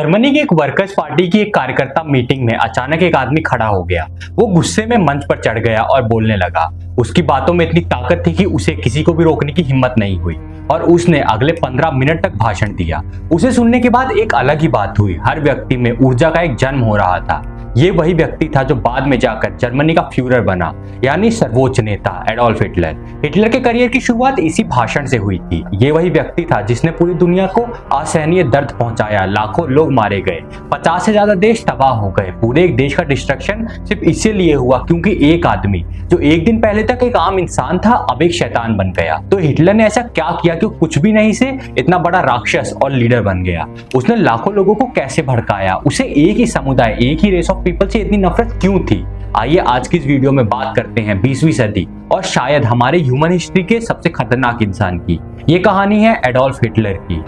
Germany की एक workers party की एक कार्यकर्ता मीटिंग में अचानक एक आदमी खड़ा हो गया। वो गुस्से में मंच पर चढ़ गया और बोलने लगा। उसकी बातों में इतनी ताकत थी कि उसे किसी को भी रोकने की हिम्मत नहीं हुई और उसने अगले 15 मिनट तक भाषण दिया। उसे सुनने के बाद एक अलग ही बात हुई। हर व्यक्ति में ऊर्जा का एक जन्म हो रहा था। ये वही व्यक्ति था जो बाद में जाकर जर्मनी का फ्यूरर बना, यानी सर्वोच्च नेता एडोल्फ हिटलर। हिटलर के करियर की शुरुआत इसी भाषण से हुई थी। ये वही व्यक्ति था जिसने पूरी दुनिया को असहनीय दर्द पहुंचाया। लाखों लोग मारे गए, 50 से ज्यादा देश तबाह हो गए। पूरे एक देश का डिस्ट्रक्शन सिर्फ इसीलिए हुआ क्योंकि एक आदमी जो एक दिन पहले तक एक आम इंसान था अब एक शैतान बन गया। तो हिटलर ने ऐसा क्या किया कि कुछ भी नहीं से इतना बड़ा राक्षस और लीडर बन गया? उसने लाखों लोगों को कैसे भड़काया? उसे एक ही समुदाय, एक ही रेस ऑफ पीपल से इतनी नफरत क्यों थी? आइए आज की इस वीडियो में बात करते हैं 20वीं सदी और शायद हमारे ह्यूमन हिस्ट्री के सबसे खतरनाक इंसान की। ये कहानी है एडोल्फ हिटलर की।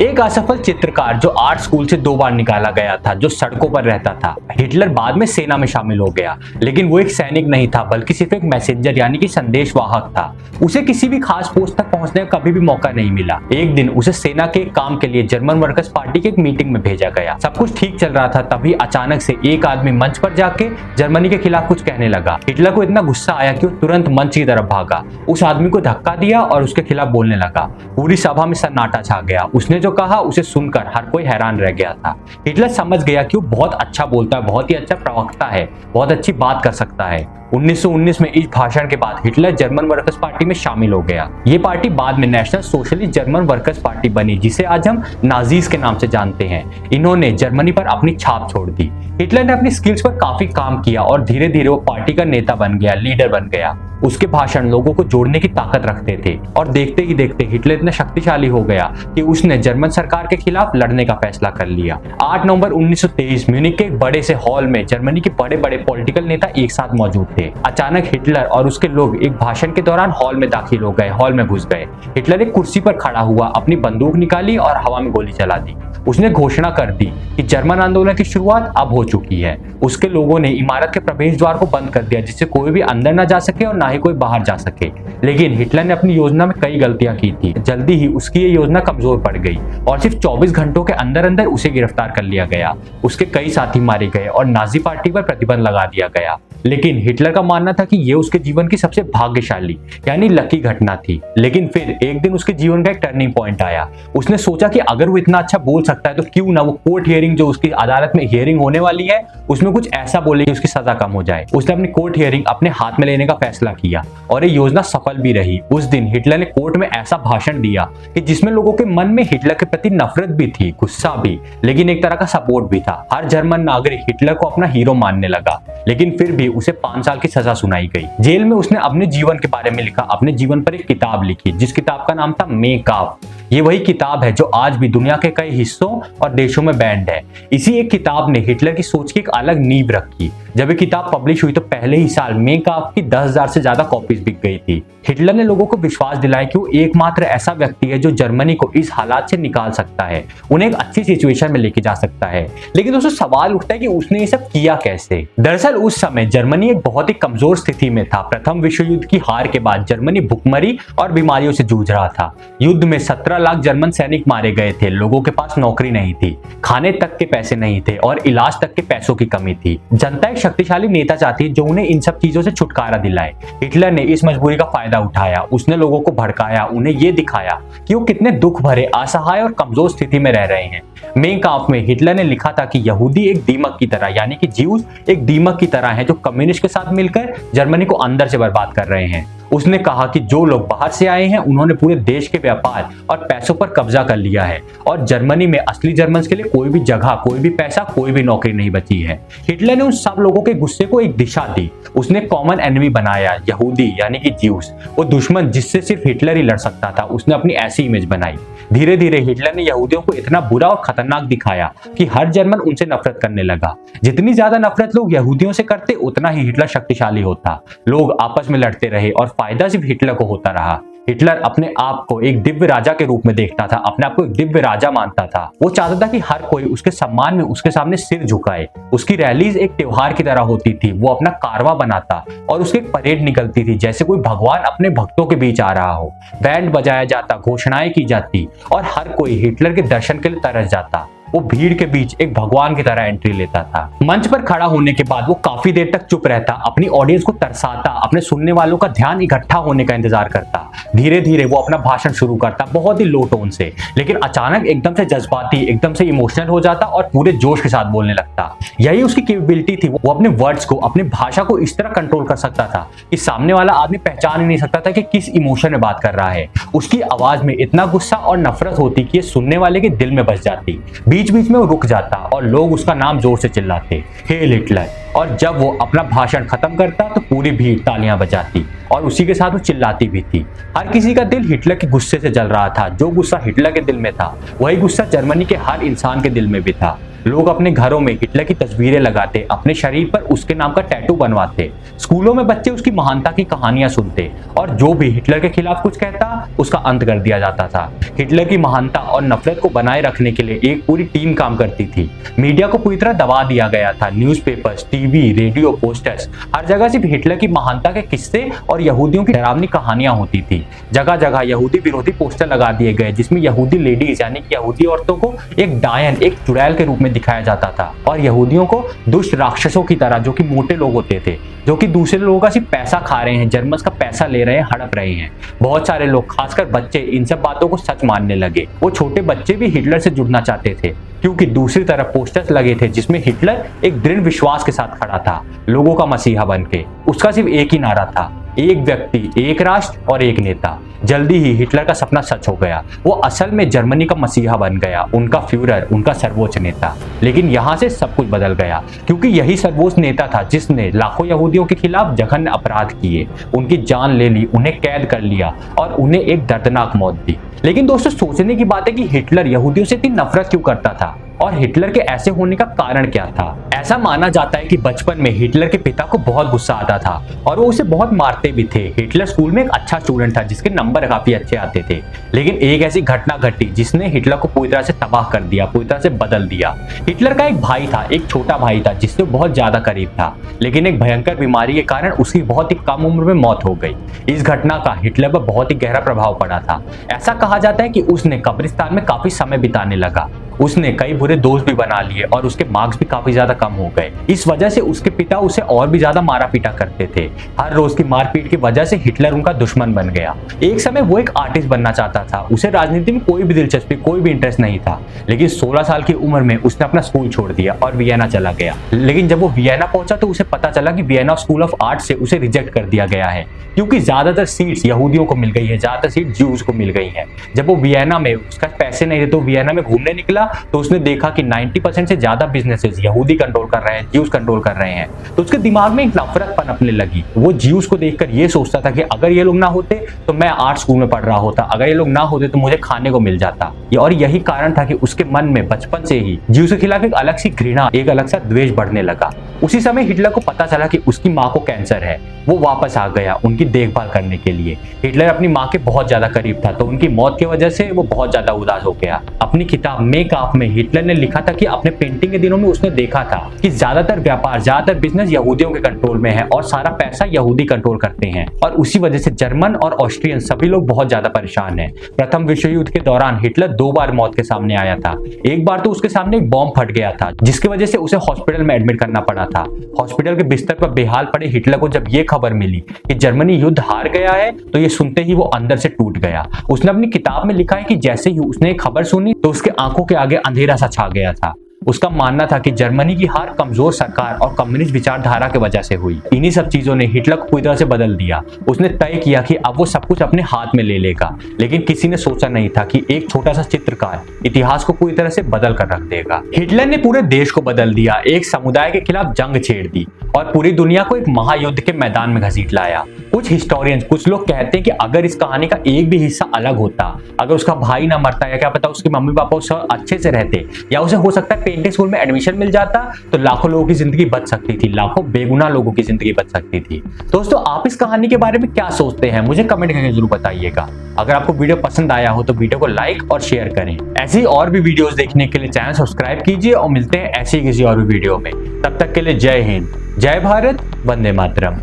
एक असफल चित्रकार जो आर्ट स्कूल से 2 बार निकाला गया था, जो सड़कों पर रहता था। हिटलर बाद में सेना में शामिल हो गया, लेकिन वो एक सैनिक नहीं था बल्कि सिर्फ एक मैसेंजर यानी कि संदेशवाहक था। उसे किसी भी खास पोस्ट तक पहुंचने का कभी भी मौका नहीं मिला। एक दिन उसे सेना के काम के लिए जर्मन वर्कर्स पार्टी की एक मीटिंग में भेजा गया। सब कुछ ठीक चल रहा था, तभी अचानक से एक आदमी मंच पर जाके जर्मनी के खिलाफ कुछ कहने लगा। हिटलर को इतना गुस्सा आया कि वो तुरंत मंच की तरफ भागा, उस आदमी को धक्का दिया और उसके खिलाफ बोलने लगा। पूरी सभा में सन्नाटा छा गया। उसने जो कहा उसे सुनकर हर कोई हैरान रह गया था। हिटलर समझ गया कि वो बहुत अच्छा बोलता है, बहुत ही अच्छा प्रवक्ता है, बहुत अच्छी बात कर सकता है। 1919 में इस भाषण के बाद हिटलर जर्मन वर्कर्स पार्टी में शामिल हो गया। ये पार्टी बाद में national socialist German workers party बनी, जिसे आज हम नाजीज के नाम से जानते हैं। इन्होंने जर्मनी पर अपनी छाप छोड़ दी। हिटलर ने अपनी स्किल्स पर काफी काम किया और धीरे धीरे वो पार्टी का नेता बन गया, लीडर बन गया। उसके भाषण लोगों को जोड़ने की ताकत रखते थे और देखते ही देखते हिटलर इतना शक्तिशाली हो गया कि उसने जर्मन सरकार के खिलाफ लड़ने का फैसला कर लिया। 8 नवंबर 1923 म्यूनिख के एक बड़े से हॉल में जर्मनी के बड़े बड़े पॉलिटिकल नेता एक साथ मौजूद थे। अचानक हिटलर और उसके लोग एक भाषण के दौरान हॉल में दाखिल हो गए, हॉल में घुस गए। हिटलर एक कुर्सी पर खड़ा हुआ, अपनी बंदूक निकाली और हवा में गोली चला दी। उसने घोषणा कर दी कि जर्मन आंदोलन की शुरुआत अब हो चुकी है। उसके लोगों ने इमारत के प्रवेश द्वार को बंद कर दिया, जिससे कोई भी अंदर ना जा सके और ना ही कोई बाहर जा सके। लेकिन हिटलर ने अपनी योजना में कई गलतियां की थी। जल्दी ही उसकी ये योजना कमजोर पड़ गई और सिर्फ 24 घंटों के अंदर अंदर उसे गिरफ्तार कर लिया गया। उसके कई साथी मारे गए और नाजी पार्टी पर प्रतिबंध लगा दिया गया। लेकिन हिटलर का मानना था कि यह उसके जीवन की सबसे भाग्यशाली यानी लकी घटना थी। लेकिन फिर एक दिन उसके जीवन का एक टर्निंग पॉइंट आया। उसने सोचा कि अगर वो इतना अच्छा बोल सकता है तो क्यों ना वो कोर्ट हियरिंग, जो उसकी अदालत में हियरिंग होने वाली है, उसमें कुछ ऐसा बोले कि उसकी सजा कम हो जाए। उसने अपनी कोर्ट हियरिंग अपने हाथ में लेने का फैसला किया और ये योजना सफल भी रही। उस दिन हिटलर ने कोर्ट में ऐसा भाषण दिया कि जिसमें लोगों के मन में हिटलर के प्रति नफरत भी थी, गुस्सा भी, लेकिन एक तरह का सपोर्ट भी था। हर जर्मन नागरिक हिटलर को अपना हीरो मानने लगा, लेकिन फिर भी उसे 5 साल की सजा सुनाई गई। जेल में उसने अपने जीवन के बारे में लिखा, अपने जीवन पर एक किताब लिखी, जिस किताब का नाम था मेन काम्फ। ये वही किताब है जो आज भी दुनिया के कई हिस्सों और देशों में बैंड है। इसी एक किताब ने हिटलर की सोच की एक अलग नींव रखी। जब ये किताब पब्लिश हुई तो पहले ही साल मेन काम्फ की 10,000 से ज्यादा कॉपीज बिक गई थी। हिटलर ने लोगों को विश्वास दिलाया कि वो एकमात्र ऐसा व्यक्ति है जो जर्मनी को इस हालात से निकाल सकता है, उन्हें एक अच्छी सिचुएशन में लेके जा सकता है। लेकिन दोस्तों सवाल उठता है कि उसने ये सब किया कैसे? दरअसल उस समय जर्मनी एक बहुत ही कमजोर स्थिति में था। प्रथम विश्व युद्ध की हार के बाद जर्मनी भुखमरी और बीमारियों से जूझ रहा था। युद्ध में 17 लाख जर्मन सैनिक मारे गए थे। लोगों के पास नौकरी नहीं थी, खाने तक के पैसे नहीं थे और इलाज तक के पैसों की कमी थी। जनता एक शक्तिशाली नेता चाहती जो उन्हें इन सब चीजों से छुटकारा दिलाए। हिटलर ने इस मजबूरी का फायदा उठाया। उसने लोगों को भड़काया, उन्हें ये दिखाया कि वो कितने दुख भरे, असहाय और कमजोर स्थिति में रह रहे हैं। मेन काम्फ में हिटलर ने लिखा था कि यहूदी एक दीमक की तरह, यानी कि ज्यूज एक दीमक की तरह है जो कम्युनिस्ट के साथ मिलकर जर्मनी को अंदर से बर्बाद कर रहे हैं। उसने कहा कि जो लोग बाहर से आए हैं उन्होंने पूरे देश के व्यापार और पैसों पर कब्जा कर लिया है और जर्मनी में असली जर्मन्स के लिए कोई भी जगह, कोई भी पैसा, कोई भी नौकरी नहीं बची है। हिटलर ने उन सब लोगों के गुस्से को एक दिशा दी। उसने कॉमन एनिमी बनाया, यहूदी यानी कि ज्यूस, वो दुश्मन जिससे सिर्फ हिटलर ही लड़ सकता था। उसने अपनी ऐसी इमेज बनाई। धीरे धीरे हिटलर ने यहूदियों को इतना बुरा और खतरनाक दिखाया कि हर जर्मन उनसे नफरत करने लगा। जितनी ज्यादा नफरत लोग यहूदियों से करते उतना ही हिटलर शक्तिशाली होता। लोग आपस में लड़ते रहे और फायदा सिर्फ हिटलर को होता रहा। हिटलर अपने आप को एक दिव्य राजा के रूप में देखता था, अपने आप को एक दिव्य राजा मानता था। वो चाहता था कि हर कोई उसके सम्मान में उसके सामने सिर झुकाए। उसकी रैलीज एक त्योहार की तरह होती थी। वो अपना कारवां बनाता और उसकी एक परेड निकलती थी जैसे कोई भगवान अपने भक्तों के बीच आ रहा हो। बैंड बजाया जाता, घोषणाएं की जाती और हर कोई हिटलर के दर्शन के लिए तरस जाता। वो भीड़ के बीच एक भगवान की तरह एंट्री लेता था। मंच पर खड़ा होने के बाद वो काफी देर तक चुप रहता, अपनी ऑडियंस को तरसाता, अपने सुनने वालों का ध्यान इकट्ठा होने का इंतजार करता। धीरे धीरे वो अपना भाषण शुरू करता, बहुत ही लो टोन से, लेकिन अचानक एकदम से जज्बाती, एकदम से इमोशनल हो जाता और पूरे जोश के साथ बोलने लगता। यही उसकी कैपेबिलिटी थी। वो अपने वर्ड्स को, अपनी भाषा को इस तरह कंट्रोल कर सकता था कि सामने वाला आदमी पहचान ही नहीं सकता था कि किस इमोशन में बात कर रहा है। उसकी आवाज में इतना गुस्सा और नफरत होती कि ये सुनने वाले के दिल में बस जाती। बीच बीच में वो रुक जाता और लोग उसका नाम जोर से चिल्लाते, हेल हिटलर। और जब वो अपना भाषण खत्म करता तो पूरी भीड़ तालियां बजाती और उसी के साथ वो चिल्लाती भी थी। हर किसी का दिल हिटलर के गुस्से से जल रहा था। जो गुस्सा हिटलर के दिल में था वही गुस्सा जर्मनी के हर इंसान के दिल में भी था। लोग अपने घरों में हिटलर की तस्वीरें लगाते, अपने शरीर पर उसके नाम का टैटू बनवाते। स्कूलों में बच्चे उसकी महानता की कहानियां सुनते और जो भी हिटलर के खिलाफ कुछ कहता उसका अंत कर दिया जाता था। हिटलर की महानता और नफरत को बनाए रखने के लिए एक पूरी टीम काम करती थी। मीडिया को पूरी तरह दबा दिया गया था। न्यूज़पेपर्स, टीवी, रेडियो, पोस्टर्स, हर जगह सिर्फ हिटलर की महानता के किस्से और यहूदियों की डरावनी कहानियां होती थी। जगह जगह यहूदी विरोधी पोस्टर लगा दिए गए जिसमें यहूदी लेडीज यानी कि यहूदी औरतों को एक डायन, एक चुड़ैल के रूप में दिखाया जाता था और यहूदियों को दुष्ट राक्षसों की तरह, जो कि मोटे लोग होते थे, जो कि दूसरे लोगों का सिर्फ पैसा खा रहे हैं, जर्मन्स का पैसा ले रहे हैं, हड़प रहे हैं। बहुत सारे लोग, खासकर बच्चे, इन सब बातों को सच मानने लगे। वो छोटे बच्चे भी हिटलर से जुड़ना चाहते थे क्योंकि दूसरी तरफ पोस्टर्स लगे थे जिसमें हिटलर एक दृढ़ विश्वास के साथ खड़ा था, लोगों का मसीहा बनके। उसका सिर्फ एक ही नारा था, एक व्यक्ति, एक राष्ट्र और एक नेता। जल्दी ही हिटलर का सपना सच हो गया। वो असल में जर्मनी का मसीहा बन गया, उनका फ्यूरर, उनका सर्वोच्च नेता। लेकिन यहाँ से सब कुछ बदल गया क्योंकि यही सर्वोच्च नेता था जिसने लाखों यहूदियों के खिलाफ जघन्य अपराध किए, उनकी जान ले ली, उन्हें कैद कर लिया और उन्हें एक दर्दनाक मौत दी। लेकिन दोस्तों, सोचने की बात है कि हिटलर यहूदियों से इतनी नफरत क्यों करता था और हिटलर के ऐसे होने का कारण क्या था। ऐसा माना जाता है कि बचपन में हिटलर के पिता को बहुत गुस्सा आता था और वो उसे बहुत मारते भी थे। हिटलर स्कूल में एक अच्छा स्टूडेंट था जिसके नंबर काफी अच्छे आते थे, लेकिन एक ऐसी घटना घटी जिसने हिटलर को पूरी तरह से तबाह कर दिया, पूरी तरह से बदल दिया। हिटलर का एक भाई था, एक छोटा भाई था जिससे बहुत ज्यादा करीब था, लेकिन एक भयंकर बीमारी के कारण उसकी बहुत ही कम उम्र में मौत हो गई। इस घटना का हिटलर पर बहुत ही गहरा प्रभाव पड़ा था। ऐसा कहा जाता है कि उसने कब्रिस्तान में काफी समय बिताने लगा। उसने कई बुरे दोस्त भी बना लिए और उसके मार्क्स भी काफी ज्यादा कम हो गए। इस वजह से उसके पिता उसे और भी ज्यादा मारा पीटा करते थे। हर रोज की मारपीट की वजह से हिटलर उनका दुश्मन बन गया। एक समय वो एक आर्टिस्ट बनना चाहता था। उसे राजनीति में कोई भी दिलचस्पी, कोई भी इंटरेस्ट नहीं था, लेकिन 16 साल की उम्र में उसने अपना स्कूल छोड़ दिया और वियना चला गया। लेकिन जब वो वियना पहुंचा तो उसे पता चला कि वियना स्कूल ऑफ आर्ट से उसे रिजेक्ट कर दिया गया है क्योंकि ज्यादातर सीट्स यहूदियों को मिल गई है, ज्यादातर सीट ज्यूज को मिल गई है। जब वो वियना में, उसका पैसे नहीं थे तो वियना में घूमने निकला तो उसने देखा कि 90% से ज्यादा बिजनेसेस यहूदी कंट्रोल कर रहे हैं, ज्यूज कंट्रोल कर रहे हैं। तो उसके दिमाग में एक नफरत पनपने लगी। वो ज्यूज को देखकर ये सोचता था कि अगर ये लोग ना होते तो मैं आर्ट स्कूल में पढ़ रहा होता, अगर ये लोग ना होते तो मुझे खाने को मिल जाता। और यही कारण था कि उसके मन में बचपन से ही ज्यूज के खिलाफ एक अलग सी घृणा, एक अलग सा द्वेष बढ़ने लगा। उसी समय हिटलर को पता चला कि उसकी माँ को कैंसर है। वो वापस आ गया उनकी देखभाल करने के लिए। हिटलर अपनी माँ के बहुत ज्यादा करीब था तो उनकी मौत की वजह से वो बहुत ज्यादा उदास हो गया। अपनी किताब मेक ऑफ में हिटलर ने लिखा था कि अपने पेंटिंग के दिनों में उसने देखा था कि ज्यादातर व्यापार, ज्यादातर बिजनेस यहूदियों के कंट्रोल में है और सारा पैसा यहूदी कंट्रोल करते हैं और उसी वजह से जर्मन और ऑस्ट्रियन सभी लोग बहुत ज्यादा परेशान हैं। प्रथम विश्व युद्ध के दौरान हिटलर 2 बार मौत के सामने आया था। एक बार तो उसके सामने एक बॉम्ब फट गया था जिसकी वजह से उसे हॉस्पिटल में एडमिट करना पड़ा था। हॉस्पिटल के बिस्तर पर बेहाल पड़े हिटलर को जब ये खबर मिली कि जर्मनी युद्ध हार गया है तो ये सुनते ही वो अंदर से टूट गया। उसने अपनी किताब में लिखा है कि जैसे ही उसने ये खबर सुनी तो उसके आंखों के आगे अंधेरा सा छा गया था। उसका मानना था कि जर्मनी की हार कमजोर सरकार और कम्युनिस्ट विचारधारा की वजह से हुई। इन्हीं सब चीजों ने हिटलर को पूरी तरह से बदल दिया। उसने तय किया कि अब वो सब कुछ अपने हाथ में ले लेगा, लेकिन किसी ने सोचा नहीं था कि एक छोटा सा चित्रकार इतिहास को पूरी तरह से बदल कर रख देगा। हिटलर ने पूरे देश को बदल दिया, एक समुदाय के खिलाफ जंग छेड़ दी और पूरी दुनिया को एक महायुद्ध के मैदान में घसीट लाया। कुछ हिस्टोरियंस, कुछ लोग कहते हैं कि अगर इस कहानी का एक भी हिस्सा अलग होता, अगर उसका भाई ना मरता या क्या पता उसके मम्मी पापा उससे अच्छे से रहते या उसे हो सकता है इंडियन स्कूल में एडमिशन मिल जाता तो लाखों लोगों की जिंदगी बच सकती थी, लाखों बेगुनाह लोगों की जिंदगी बच सकती थी। दोस्तों, आप इस कहानी के बारे में क्या सोचते हैं, मुझे कमेंट करके जरूर बताइएगा। अगर आपको वीडियो पसंद आया हो तो वीडियो को लाइक और शेयर करें। ऐसी और भी वीडियोस देखने के लिए चैनल सब्सक्राइब कीजिए और मिलते हैं ऐसी किसी और भी वीडियो में। तब तक के लिए जय हिंद, जय भारत, वंदे मातरम।